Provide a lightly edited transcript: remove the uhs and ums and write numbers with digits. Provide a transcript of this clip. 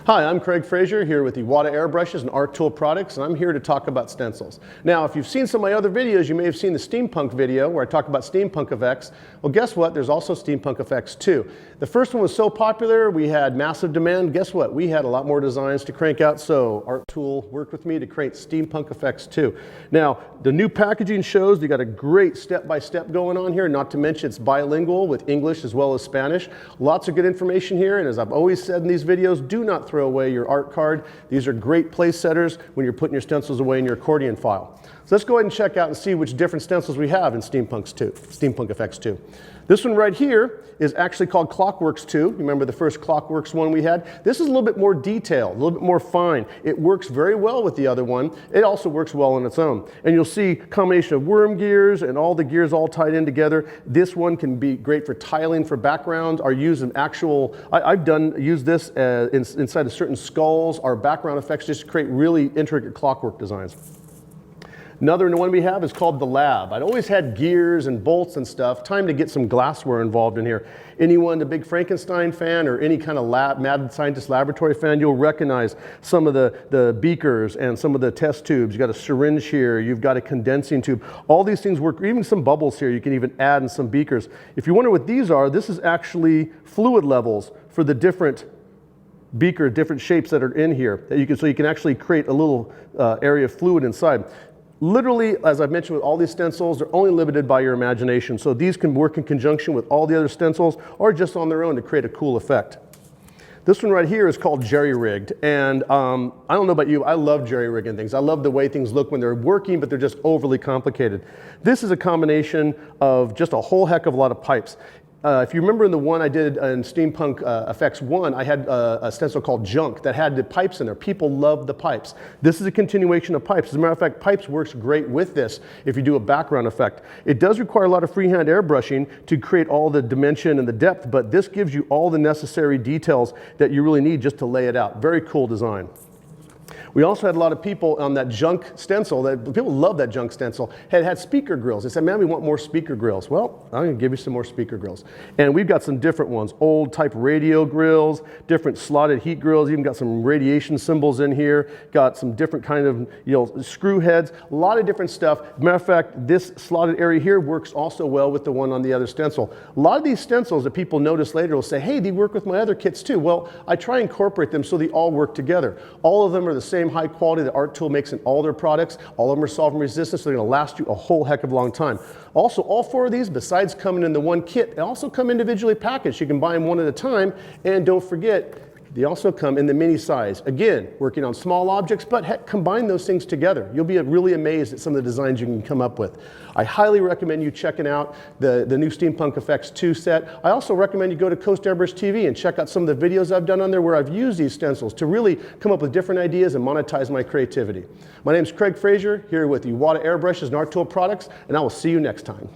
Hi, I'm Craig Frazier here with Iwata Airbrushes and Artool products, and I'm here to talk about stencils. Now, if you've seen some of my other videos, you may have seen the Steampunk video where I talk about Steampunk effects. Well, guess what? There's also Steampunk effects too. The first one was so popular, we had massive demand. Guess what? We had a lot more designs to crank out, so Artool worked with me to create Steampunk effects too. Now, the new packaging shows you got a great step-by-step going on here, not to mention it's bilingual with English as well as Spanish. Lots of good information here, and as I've always said in these videos, do not throw away your art card. These are great place setters when you're putting your stencils away in your accordion file. So let's go ahead and check out and see which different stencils we have in Steampunk Effects 2. This one right here is actually called Clockworks 2. Remember the first Clockworks one we had? This is a little bit more detailed, a little bit more fine. It works very well with the other one. It also works well on its own. And you'll see a combination of worm gears and all the gears all tied in together. This one can be great for tiling for backgrounds or use an actual, I've used this inside of certain skulls or background effects just to create really intricate clockwork designs. Another one we have is called the Lab. I'd always had gears and bolts and stuff. Time to get some glassware involved in here. Anyone a big Frankenstein fan or any kind of mad scientist laboratory fan, you'll recognize some of the beakers and some of the test tubes. You've got a syringe here, you've got a condensing tube. All these things work, even some bubbles here you can even add in some beakers. If you wonder what these are, this is actually fluid levels for the different beaker, different shapes that are in here. So you can actually create a little area of fluid inside. Literally, as I've mentioned with all these stencils, they're only limited by your imagination. So these can work in conjunction with all the other stencils or just on their own to create a cool effect. This one right here is called jerry-rigged, and I don't know about you, I love jerry-rigging things. I love the way things look when they're working, but they're just overly complicated. This is a combination of just a whole heck of a lot of pipes. If you remember in the one I did in Steampunk Effects 1, I had a stencil called Junk that had the pipes in there. People love the pipes. This is a continuation of pipes. As a matter of fact, pipes works great with this if you do a background effect. It does require a lot of freehand airbrushing to create all the dimension and the depth, but this gives you all the necessary details that you really need just to lay it out. Very cool design. We also had a lot of people on that Junk stencil, people love that Junk stencil, had speaker grills. They said, man, we want more speaker grills. Well, I'm going to give you some more speaker grills. And we've got some different ones, old type radio grills, different slotted heat grills, even got some radiation symbols in here, got some different kind of screw heads, a lot of different stuff. Matter of fact, this slotted area here works also well with the one on the other stencil. A lot of these stencils that people notice later will say, hey, they work with my other kits too. Well, I try and incorporate them so they all work together. All of them are the same high quality that Artool makes in all their products. All of them are solvent resistant, so they're going to last you a whole heck of a long time. Also, all four of these, besides coming in the one kit, they also come individually packaged. You can buy them one at a time, and don't forget, they also come in the mini size. Again, working on small objects, but heck, combine those things together. You'll be really amazed at some of the designs you can come up with. I highly recommend you checking out the new Steampunk Effects 2 set. I also recommend you go to Coast Airbrush TV and check out some of the videos I've done on there where I've used these stencils to really come up with different ideas and monetize my creativity. My name is Craig Frazier, here with Iwata Airbrushes and Artool products, and I will see you next time.